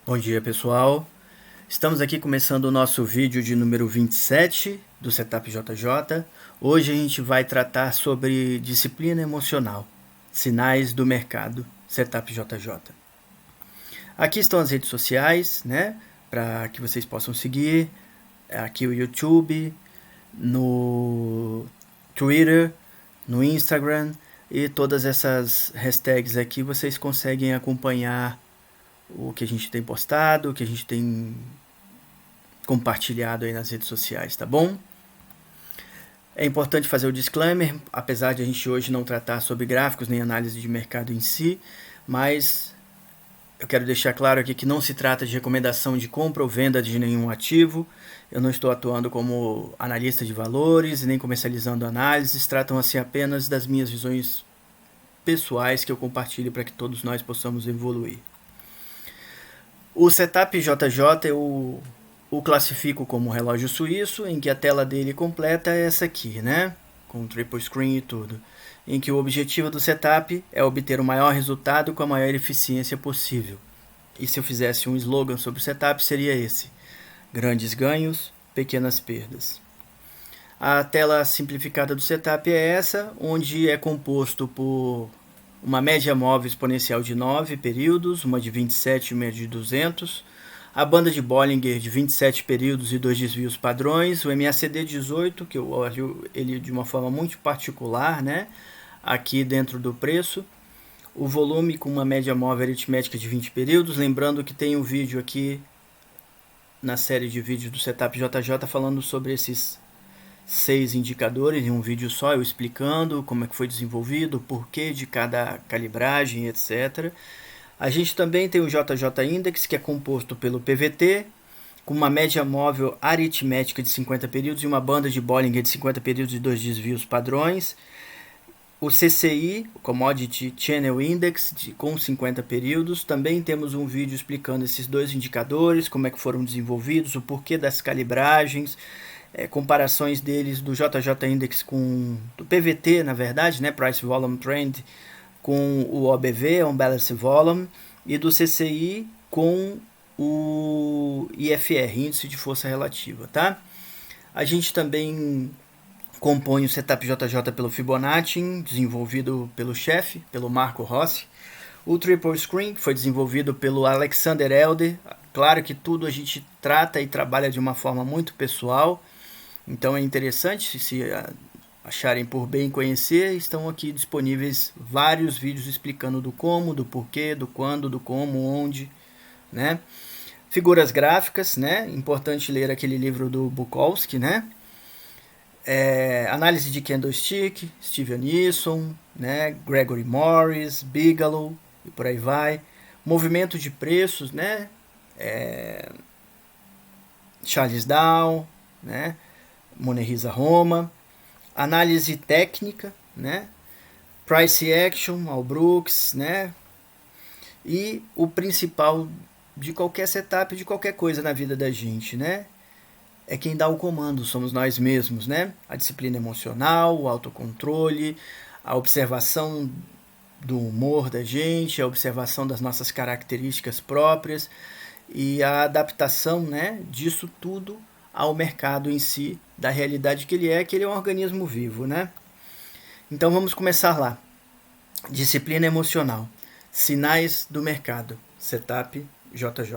Bom dia, pessoal. Estamos aqui começando o nosso vídeo de número 27 do Setup JJ. Hoje a gente vai tratar sobre disciplina emocional, sinais do mercado, Setup JJ. Aqui estão as redes sociais, né, para que vocês possam seguir. Aqui o YouTube, no Twitter, no Instagram e todas essas hashtags aqui vocês conseguem acompanhar o que a gente tem postado, o que a gente tem compartilhado aí nas redes sociais, tá bom? É importante fazer o disclaimer, apesar de a gente hoje não tratar sobre gráficos nem análise de mercado em si, mas eu quero deixar claro aqui que não se trata de recomendação de compra ou venda de nenhum ativo. Eu não estou atuando como analista de valores, nem comercializando análises, tratam-se apenas das minhas visões pessoais que eu compartilho para que todos nós possamos evoluir. O Setup JJ eu o classifico como relógio suíço, em que a tela dele completa é essa aqui, né? Com triple screen e tudo. Em que o objetivo do setup é obter o maior resultado com a maior eficiência possível. E se eu fizesse um slogan sobre o setup, seria esse: grandes ganhos, pequenas perdas. A tela simplificada do setup é essa, onde é composto por uma média móvel exponencial de 9 períodos, uma de 27 e uma de 200, a banda de Bollinger de 27 períodos e 2 desvios padrões, o MACD 18, que eu olho ele de uma forma muito particular, né, aqui dentro do preço, o volume com uma média móvel aritmética de 20 períodos, lembrando que tem um vídeo aqui na série de vídeos do Setup JJ falando sobre esses 6 indicadores em um vídeo só, eu explicando como é que foi desenvolvido, o porquê de cada calibragem, etc. A gente também tem o JJ Index, que é composto pelo PVT, com uma média móvel aritmética de 50 períodos e uma banda de Bollinger de 50 períodos e 2 desvios padrões. O CCI, o Commodity Channel Index, com 50 períodos. Também temos um vídeo explicando esses dois indicadores, como é que foram desenvolvidos, o porquê das calibragens, comparações deles do JJ Index com do PVT, na verdade, né, Price Volume Trend, com o OBV, Unbalanced Volume, e do CCI com o IFR, Índice de Força Relativa, tá? A gente também compõe o Setup JJ pelo Fibonacci, desenvolvido pelo chefe, pelo Marco Rossi. O Triple Screen, que foi desenvolvido pelo Alexander Elder. Claro que tudo a gente trata e trabalha de uma forma muito pessoal, então é interessante se acharem por bem conhecer, estão aqui disponíveis vários vídeos explicando do como, do porquê, do quando, do como, onde, né? Figuras gráficas, né? Importante ler aquele livro do Bukowski, né? Análise de candlestick, Steven Nielsen, né? Gregory Morris, Bigelow e por aí vai. Movimento de preços, né? Charles Dow, né? Monehisa Roma. Análise técnica, né? Price Action, Al Brooks, né? E o principal de qualquer setup, de qualquer coisa na vida da gente, né? É quem dá o comando, somos nós mesmos, né? A disciplina emocional, o autocontrole, a observação do humor da gente, a observação das nossas características próprias e a adaptação, né, disso tudo ao mercado em si, da realidade que ele é um organismo vivo, né? Então vamos começar lá. Disciplina emocional. Sinais do mercado. Setup JJ.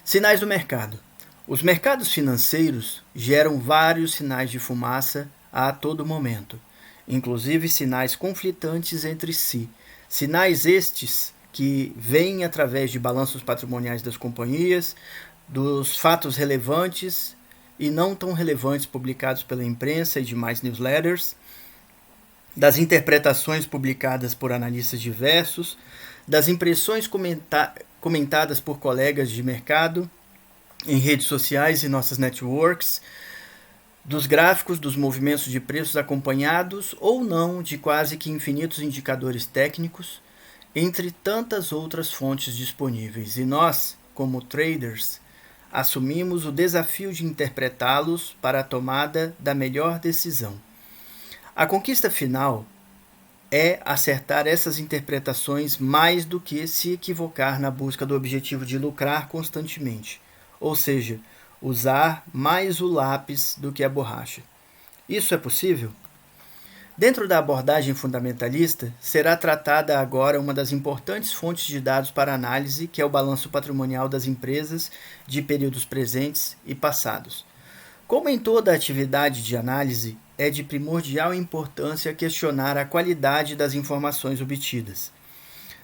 Sinais do mercado. Os mercados financeiros geram vários sinais de fumaça a todo momento, inclusive sinais conflitantes entre si. Sinais estes que vêm através de balanços patrimoniais das companhias, dos fatos relevantes e não tão relevantes publicados pela imprensa e demais newsletters, das interpretações publicadas por analistas diversos, das impressões comentadas por colegas de mercado em redes sociais e nossas networks, dos gráficos dos movimentos de preços acompanhados ou não de quase que infinitos indicadores técnicos, entre tantas outras fontes disponíveis. E nós, como traders, assumimos o desafio de interpretá-los para a tomada da melhor decisão. A conquista final é acertar essas interpretações mais do que se equivocar na busca do objetivo de lucrar constantemente. Ou seja, usar mais o lápis do que a borracha. Isso é possível? Dentro da abordagem fundamentalista, será tratada agora uma das importantes fontes de dados para análise, que é o balanço patrimonial das empresas de períodos presentes e passados. Como em toda atividade de análise, é de primordial importância questionar a qualidade das informações obtidas.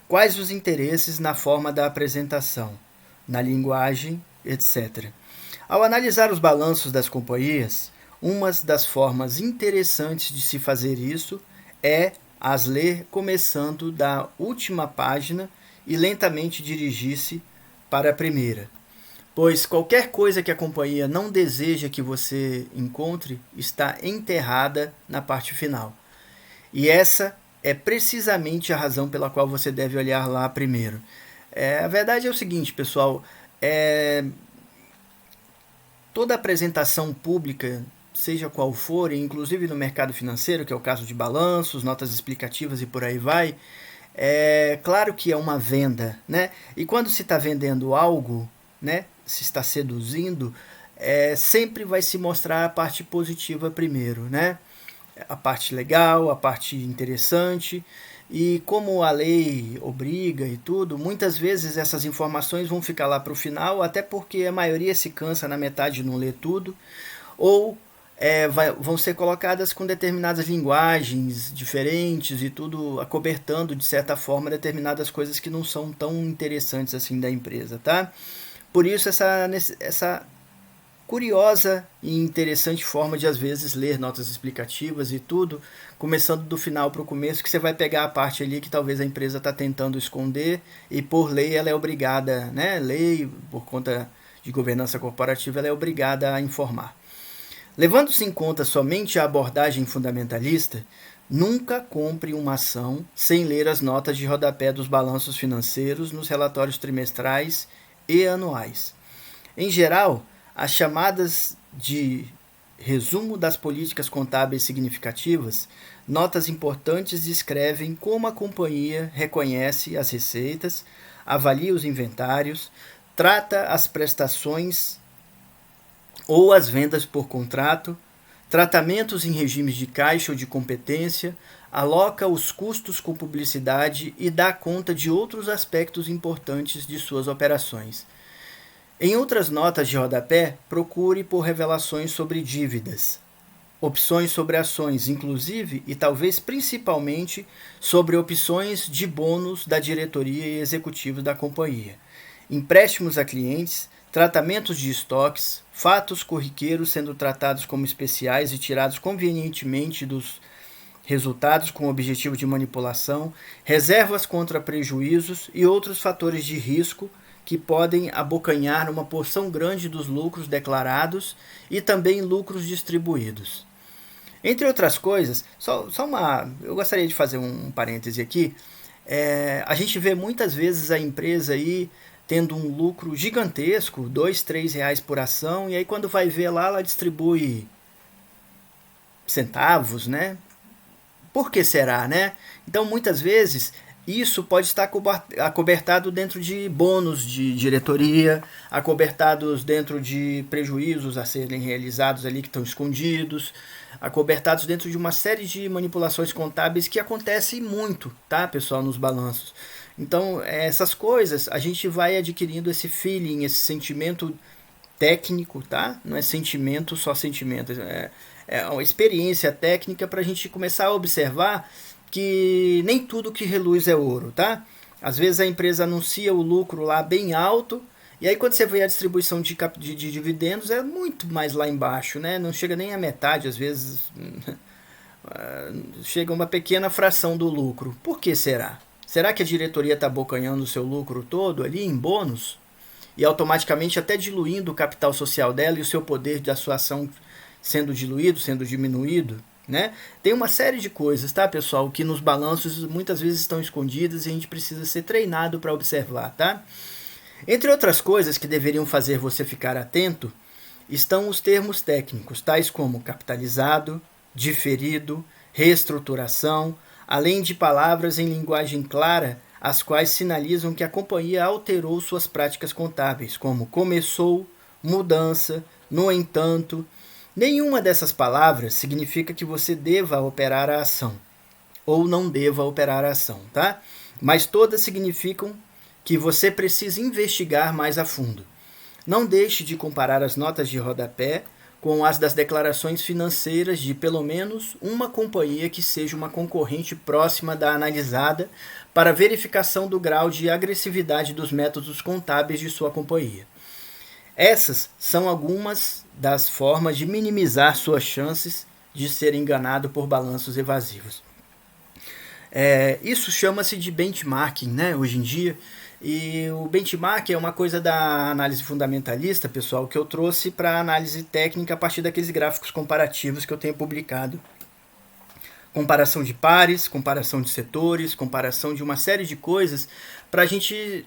Quais os interesses na forma da apresentação, na linguagem, etc. Ao analisar os balanços das companhias, uma das formas interessantes de se fazer isso é as ler começando da última página e lentamente dirigir-se para a primeira. Pois qualquer coisa que a companhia não deseja que você encontre está enterrada na parte final. E essa é precisamente a razão pela qual você deve olhar lá primeiro. A verdade é o seguinte, pessoal, toda apresentação pública, seja qual for, inclusive no mercado financeiro, que é o caso de balanços, notas explicativas e por aí vai, é claro que é uma venda, né? E quando se está vendendo algo, né, se está seduzindo, sempre vai se mostrar a parte positiva primeiro, né? A parte legal, a parte interessante. E como a lei obriga e tudo, muitas vezes essas informações vão ficar lá para o final, até porque a maioria se cansa na metade e não lê tudo, ou vão ser colocadas com determinadas linguagens diferentes e tudo acobertando, de certa forma, determinadas coisas que não são tão interessantes assim da empresa, tá? Por isso essa curiosa e interessante forma de, às vezes, ler notas explicativas e tudo, começando do final para o começo, que você vai pegar a parte ali que talvez a empresa está tentando esconder e, por lei, ela é obrigada, né? Lei, por conta de governança corporativa, ela é obrigada a informar. Levando-se em conta somente a abordagem fundamentalista, nunca compre uma ação sem ler as notas de rodapé dos balanços financeiros nos relatórios trimestrais e anuais. Em geral, as chamadas de resumo das políticas contábeis significativas, notas importantes descrevem como a companhia reconhece as receitas, avalia os inventários, trata as prestações ou as vendas por contrato, tratamentos em regimes de caixa ou de competência, aloca os custos com publicidade e dá conta de outros aspectos importantes de suas operações. Em outras notas de rodapé, procure por revelações sobre dívidas, opções sobre ações, inclusive e talvez principalmente sobre opções de bônus da diretoria e executivos da companhia, empréstimos a clientes, tratamentos de estoques, fatos corriqueiros sendo tratados como especiais e tirados convenientemente dos resultados com o objetivo de manipulação, reservas contra prejuízos e outros fatores de risco que podem abocanhar uma porção grande dos lucros declarados e também lucros distribuídos. Entre outras coisas, eu gostaria de fazer um parêntese aqui. A gente vê muitas vezes a empresa aí tendo um lucro gigantesco, R$2, R$3 por ação, e aí quando vai ver lá, ela distribui centavos, né? Por que será, né? Então, muitas vezes, isso pode estar acobertado dentro de bônus de diretoria, acobertados dentro de prejuízos a serem realizados ali que estão escondidos, acobertados dentro de uma série de manipulações contábeis que acontecem muito, tá, pessoal, nos balanços. Então, essas coisas, a gente vai adquirindo esse feeling, esse sentimento técnico, tá? Não é sentimento, só sentimento. É uma experiência técnica para a gente começar a observar que nem tudo que reluz é ouro, tá? Às vezes a empresa anuncia o lucro lá bem alto, e aí quando você vê a distribuição de dividendos é muito mais lá embaixo, né? Não chega nem a metade, às vezes chega uma pequena fração do lucro. Por que será? Será que a diretoria está abocanhando o seu lucro todo ali em bônus? E automaticamente até diluindo o capital social dela e o seu poder de sua ação sendo diluído, sendo diminuído, né? Tem uma série de coisas, tá, pessoal, que nos balanços muitas vezes estão escondidas e a gente precisa ser treinado para observar, tá? Entre outras coisas que deveriam fazer você ficar atento, estão os termos técnicos, tais como capitalizado, diferido, reestruturação, além de palavras em linguagem clara, as quais sinalizam que a companhia alterou suas práticas contábeis, como começou, mudança, no entanto. Nenhuma dessas palavras significa que você deva operar a ação ou não deva operar a ação, tá? Mas todas significam que você precisa investigar mais a fundo. Não deixe de comparar as notas de rodapé com as das declarações financeiras de pelo menos uma companhia que seja uma concorrente próxima da analisada para verificação do grau de agressividade dos métodos contábeis de sua companhia. Essas são algumas das formas de minimizar suas chances de ser enganado por balanços evasivos. Isso chama-se de benchmarking, né, hoje em dia. E o benchmark é uma coisa da análise fundamentalista, pessoal, que eu trouxe para a análise técnica a partir daqueles gráficos comparativos que eu tenho publicado. Comparação de pares, comparação de setores, comparação de uma série de coisas, para a gente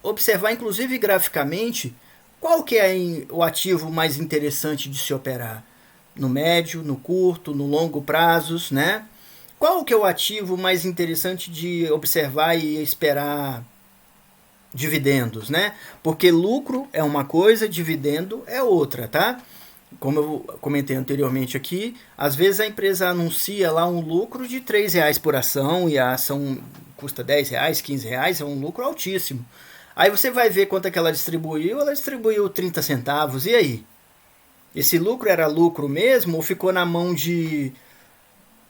observar, inclusive graficamente, qual que é o ativo mais interessante de se operar. No médio, no curto, no longo prazos, né? Qual que é o ativo mais interessante de observar e esperar dividendos, né? Porque lucro é uma coisa, dividendo é outra, tá? Como eu comentei anteriormente aqui, às vezes a empresa anuncia lá um lucro de R$3 por ação e a ação custa R$10, R$15, é um lucro altíssimo. Aí você vai ver quanto é que ela distribuiu 30 centavos, e aí? Esse lucro era lucro mesmo ou ficou na mão de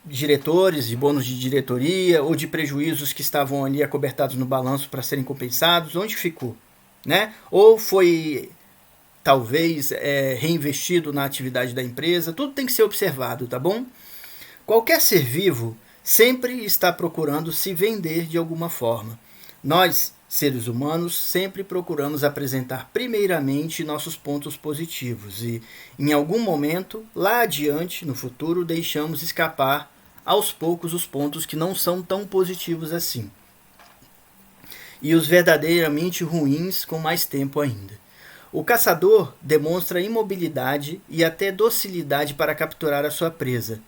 diretores, de bônus de diretoria ou de prejuízos que estavam ali acobertados no balanço para serem compensados? Onde ficou? Né? Ou foi talvez reinvestido na atividade da empresa? Tudo tem que ser observado, tá bom? Qualquer ser vivo sempre está procurando se vender de alguma forma. Nós, seres humanos, sempre procuramos apresentar primeiramente nossos pontos positivos e, em algum momento, lá adiante, no futuro, deixamos escapar aos poucos os pontos que não são tão positivos assim. E os verdadeiramente ruins com mais tempo ainda. O caçador demonstra imobilidade e até docilidade para capturar a sua presa.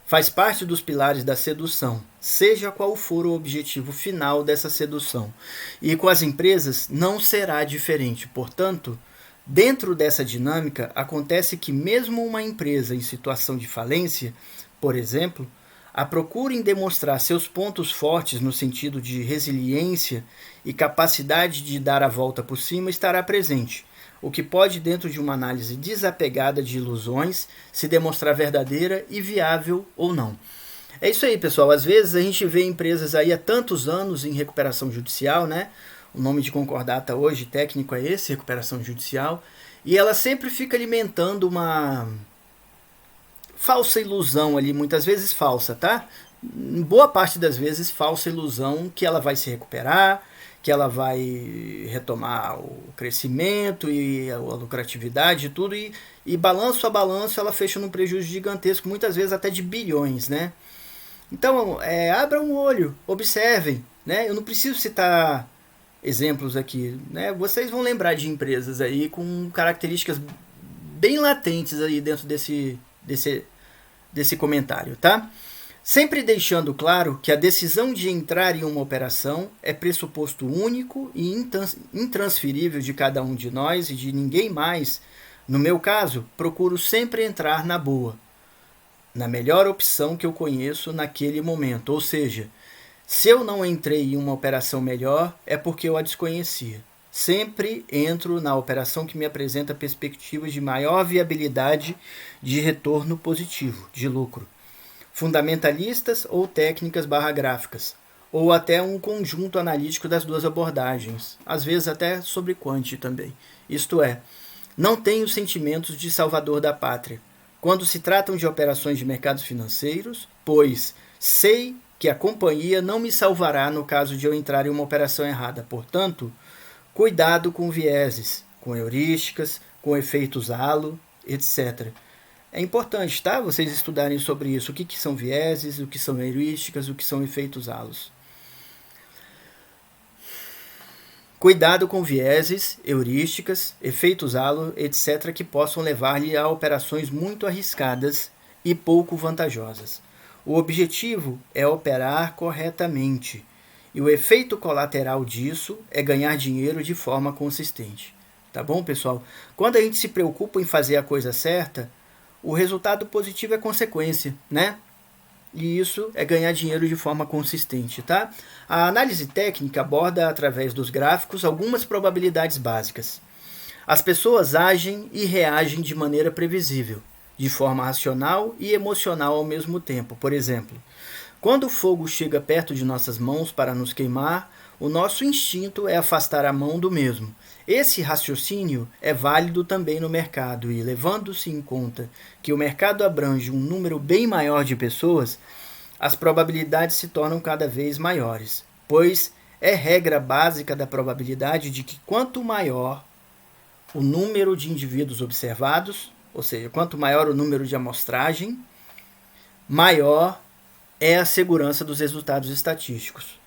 Faz parte dos pilares da sedução, seja qual for o objetivo final dessa sedução. E com as empresas não será diferente. Portanto, dentro dessa dinâmica, acontece que mesmo uma empresa em situação de falência, por exemplo, a procura em demonstrar seus pontos fortes no sentido de resiliência e capacidade de dar a volta por cima estará presente, o que pode, dentro de uma análise desapegada de ilusões, se demonstrar verdadeira e viável ou não. É isso aí, pessoal. Às vezes a gente vê empresas aí há tantos anos em recuperação judicial, né? O nome de concordata hoje técnico é esse, recuperação judicial, e ela sempre fica alimentando uma falsa ilusão ali, muitas vezes falsa, tá? Em boa parte das vezes falsa ilusão que ela vai se recuperar, que ela vai retomar o crescimento e a lucratividade e tudo, e balanço a balanço ela fecha num prejuízo gigantesco, muitas vezes até de bilhões, né? Então, abram o olho, observem, né? Eu não preciso citar exemplos aqui, né? Vocês vão lembrar de empresas aí com características bem latentes aí dentro desse comentário, tá? Sempre deixando claro que a decisão de entrar em uma operação é pressuposto único e intransferível de cada um de nós e de ninguém mais. No meu caso, procuro sempre entrar na boa, na melhor opção que eu conheço naquele momento. Ou seja, se eu não entrei em uma operação melhor, é porque eu a desconhecia. Sempre entro na operação que me apresenta perspectivas de maior viabilidade de retorno positivo, de lucro. Fundamentalistas ou técnicas /gráficas, ou até um conjunto analítico das duas abordagens, às vezes até sobre quant também. Isto é, não tenho sentimentos de salvador da pátria quando se tratam de operações de mercados financeiros, pois sei que a companhia não me salvará no caso de eu entrar em uma operação errada. Portanto, cuidado com vieses, com heurísticas, com efeitos halo, etc. É importante, tá? Vocês estudarem sobre isso. O que são vieses, o que são heurísticas, o que são efeitos halos. Cuidado com vieses, heurísticas, efeitos halo, etc., que possam levar-lhe a operações muito arriscadas e pouco vantajosas. O objetivo é operar corretamente. E o efeito colateral disso é ganhar dinheiro de forma consistente. Tá bom, pessoal? Quando a gente se preocupa em fazer a coisa certa, o resultado positivo é consequência, né? E isso é ganhar dinheiro de forma consistente, tá? A análise técnica aborda, através dos gráficos, algumas probabilidades básicas. As pessoas agem e reagem de maneira previsível, de forma racional e emocional ao mesmo tempo. Por exemplo, quando o fogo chega perto de nossas mãos para nos queimar, o nosso instinto é afastar a mão do mesmo. Esse raciocínio é válido também no mercado e, levando-se em conta que o mercado abrange um número bem maior de pessoas, as probabilidades se tornam cada vez maiores, pois é regra básica da probabilidade de que quanto maior o número de indivíduos observados, ou seja, quanto maior o número de amostragem, maior é a segurança dos resultados estatísticos.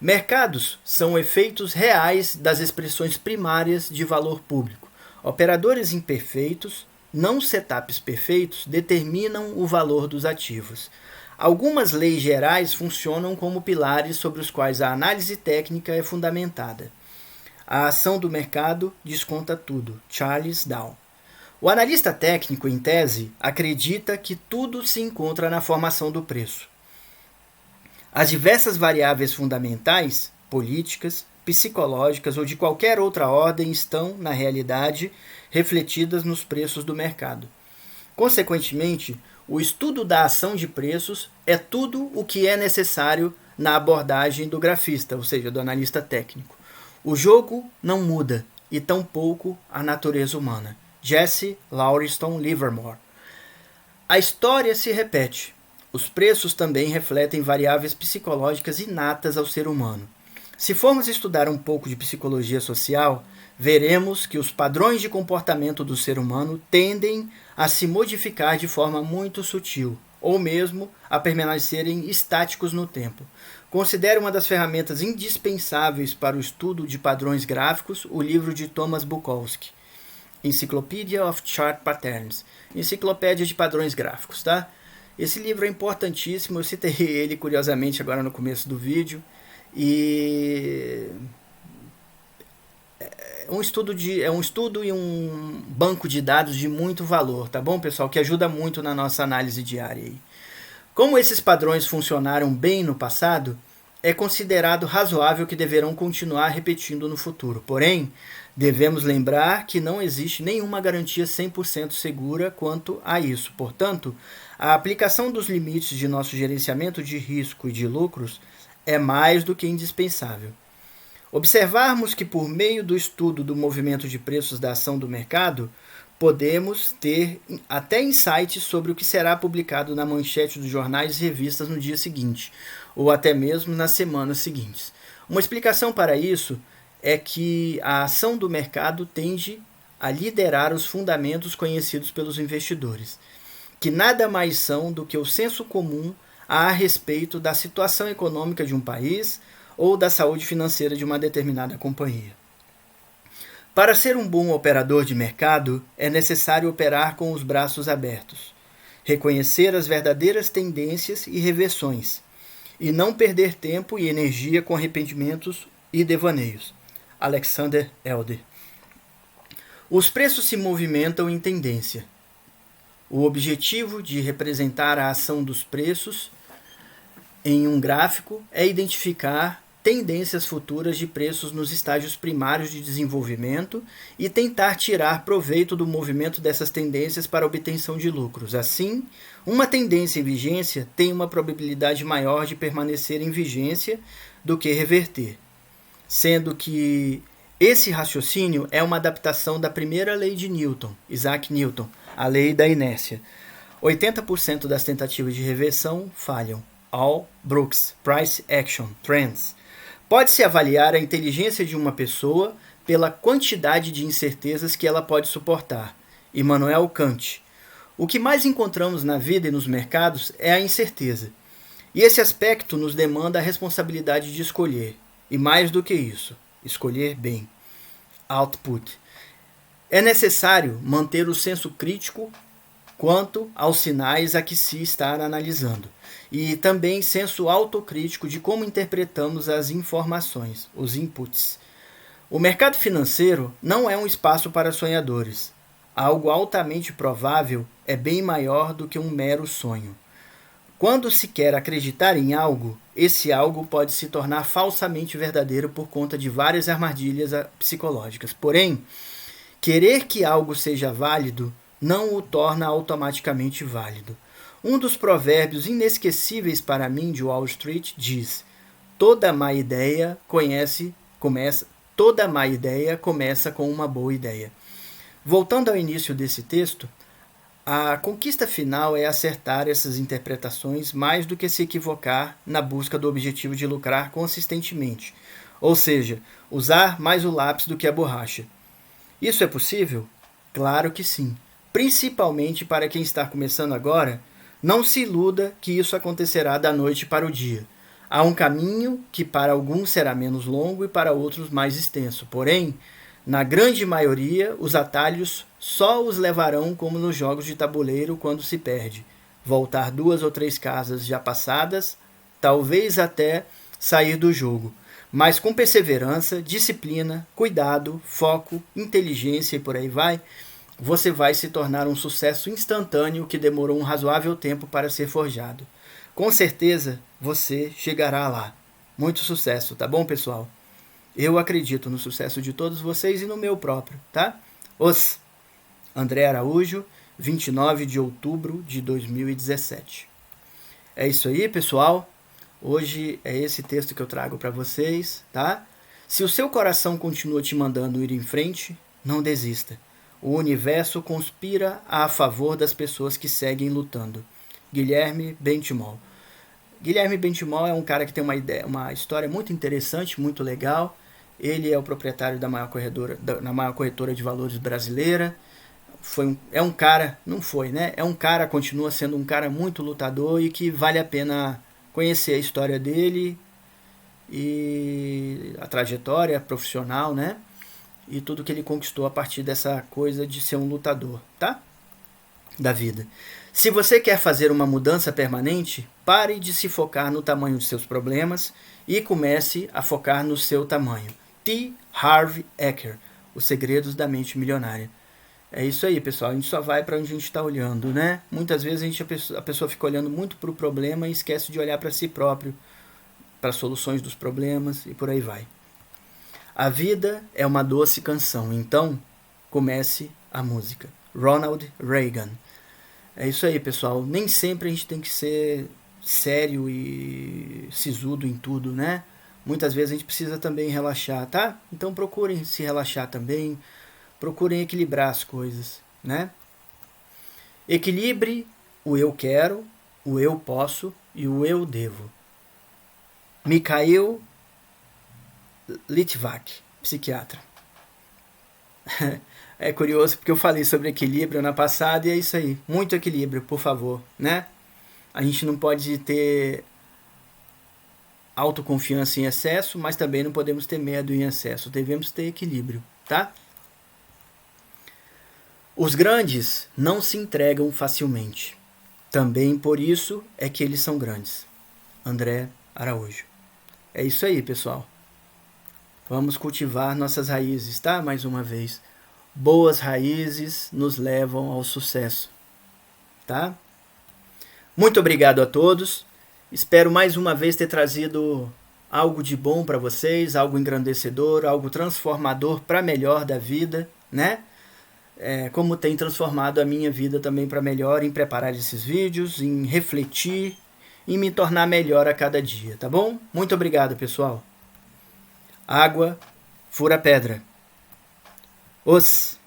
Mercados são efeitos reais das expressões primárias de valor público. Operadores imperfeitos, não setups perfeitos, determinam o valor dos ativos. Algumas leis gerais funcionam como pilares sobre os quais a análise técnica é fundamentada. A ação do mercado desconta tudo. Charles Dow. O analista técnico, em tese, acredita que tudo se encontra na formação do preço. As diversas variáveis fundamentais, políticas, psicológicas ou de qualquer outra ordem estão, na realidade, refletidas nos preços do mercado. Consequentemente, o estudo da ação de preços é tudo o que é necessário na abordagem do grafista, ou seja, do analista técnico. O jogo não muda, e tampouco a natureza humana. Jesse Lauriston Livermore. A história se repete. Os preços também refletem variáveis psicológicas inatas ao ser humano. Se formos estudar um pouco de psicologia social, veremos que os padrões de comportamento do ser humano tendem a se modificar de forma muito sutil, ou mesmo a permanecerem estáticos no tempo. Considero uma das ferramentas indispensáveis para o estudo de padrões gráficos o livro de Thomas Bukowski, Encyclopedia of Chart Patterns, Enciclopédia de Padrões Gráficos, tá? Esse livro é importantíssimo, eu citei ele curiosamente agora no começo do vídeo, e é um estudo e um banco de dados de muito valor, tá bom, pessoal? Que ajuda muito na nossa análise diária aí. Como esses padrões funcionaram bem no passado, é considerado razoável que deverão continuar repetindo no futuro. Porém, devemos lembrar que não existe nenhuma garantia 100% segura quanto a isso. Portanto, a aplicação dos limites de nosso gerenciamento de risco e de lucros é mais do que indispensável. Observarmos que, por meio do estudo do movimento de preços da ação do mercado, podemos ter até insights sobre o que será publicado na manchete dos jornais e revistas no dia seguinte, ou até mesmo nas semanas seguintes. Uma explicação para isso é que a ação do mercado tende a liderar os fundamentos conhecidos pelos investidores, que nada mais são do que o senso comum a respeito da situação econômica de um país ou da saúde financeira de uma determinada companhia. Para ser um bom operador de mercado, é necessário operar com os braços abertos, reconhecer as verdadeiras tendências e reversões, e não perder tempo e energia com arrependimentos e devaneios. Alexander Elder. Os preços se movimentam em tendência. O objetivo de representar a ação dos preços em um gráfico é identificar tendências futuras de preços nos estágios primários de desenvolvimento e tentar tirar proveito do movimento dessas tendências para a obtenção de lucros. Assim, uma tendência em vigência tem uma probabilidade maior de permanecer em vigência do que reverter, sendo que esse raciocínio é uma adaptação da primeira lei de Newton, Isaac Newton, a lei da inércia. 80% das tentativas de reversão falham. All Brooks, Price Action, Trends. Pode-se avaliar a inteligência de uma pessoa pela quantidade de incertezas que ela pode suportar. Immanuel Kant. O que mais encontramos na vida e nos mercados é a incerteza. E esse aspecto nos demanda a responsabilidade de escolher. E mais do que isso, escolher bem. Output. É necessário manter o senso crítico quanto aos sinais a que se está analisando, e também senso autocrítico de como interpretamos as informações, os inputs. O mercado financeiro não é um espaço para sonhadores. Algo altamente provável é bem maior do que um mero sonho. Quando se quer acreditar em algo, esse algo pode se tornar falsamente verdadeiro por conta de várias armadilhas psicológicas. Porém, querer que algo seja válido não o torna automaticamente válido. Um dos provérbios inesquecíveis para mim de Wall Street diz: toda má ideia começa com uma boa ideia. Voltando ao início desse texto, a conquista final é acertar essas interpretações mais do que se equivocar na busca do objetivo de lucrar consistentemente, ou seja, usar mais o lápis do que a borracha. Isso é possível? Claro que sim. Principalmente para quem está começando agora, não se iluda que isso acontecerá da noite para o dia. Há um caminho que para alguns será menos longo e para outros mais extenso. Porém, na grande maioria, os atalhos só os levarão como nos jogos de tabuleiro quando se perde. Voltar 2 ou 3 casas já passadas, talvez até sair do jogo. Mas com perseverança, disciplina, cuidado, foco, inteligência e por aí vai, você vai se tornar um sucesso instantâneo que demorou um razoável tempo para ser forjado. Com certeza, você chegará lá. Muito sucesso, tá bom, pessoal? Eu acredito no sucesso de todos vocês e no meu próprio, tá? André Araújo, 29 de outubro de 2017. É isso aí, pessoal. Hoje é esse texto que eu trago para vocês, tá? Se o seu coração continua te mandando ir em frente, não desista. O universo conspira a favor das pessoas que seguem lutando. Guilherme Benchimol. Guilherme Benchimol é um cara que tem uma história muito interessante, muito legal. Ele é o proprietário da maior corretora de valores brasileira. Continua sendo um cara muito lutador e que vale a pena conhecer a história dele e a trajetória profissional, né? E tudo que ele conquistou a partir dessa coisa de ser um lutador, tá? Da vida. Se você quer fazer uma mudança permanente, pare de se focar no tamanho de seus problemas e comece a focar no seu tamanho. T. Harv Eker, Os Segredos da Mente Milionária. É isso aí, pessoal. A gente só vai para onde a gente está olhando, né? Muitas vezes a pessoa fica olhando muito para o problema e esquece de olhar para si próprio, para as soluções dos problemas e por aí vai. A vida é uma doce canção, então comece a música. Ronald Reagan. É isso aí, pessoal. Nem sempre a gente tem que ser sério e sisudo em tudo, né? Muitas vezes a gente precisa também relaxar, tá? Então procurem se relaxar também, procurem equilibrar as coisas, né? Equilibre o eu quero, o eu posso e o eu devo. Mikhail Litvak, psiquiatra. É curioso porque eu falei sobre equilíbrio na passada e é isso aí. Muito equilíbrio, por favor, né? A gente não pode ter autoconfiança em excesso, mas também não podemos ter medo em excesso. Devemos ter equilíbrio, tá? Os grandes não se entregam facilmente. Também por isso é que eles são grandes. André Araújo. É isso aí, pessoal. Vamos cultivar nossas raízes, tá? Mais uma vez. Boas raízes nos levam ao sucesso, tá? Muito obrigado a todos. Espero mais uma vez ter trazido algo de bom para vocês, algo engrandecedor, algo transformador para melhor da vida, né? Como tem transformado a minha vida também para melhor em preparar esses vídeos, em refletir, em me tornar melhor a cada dia, tá bom? Muito obrigado, pessoal. Água fura pedra. Os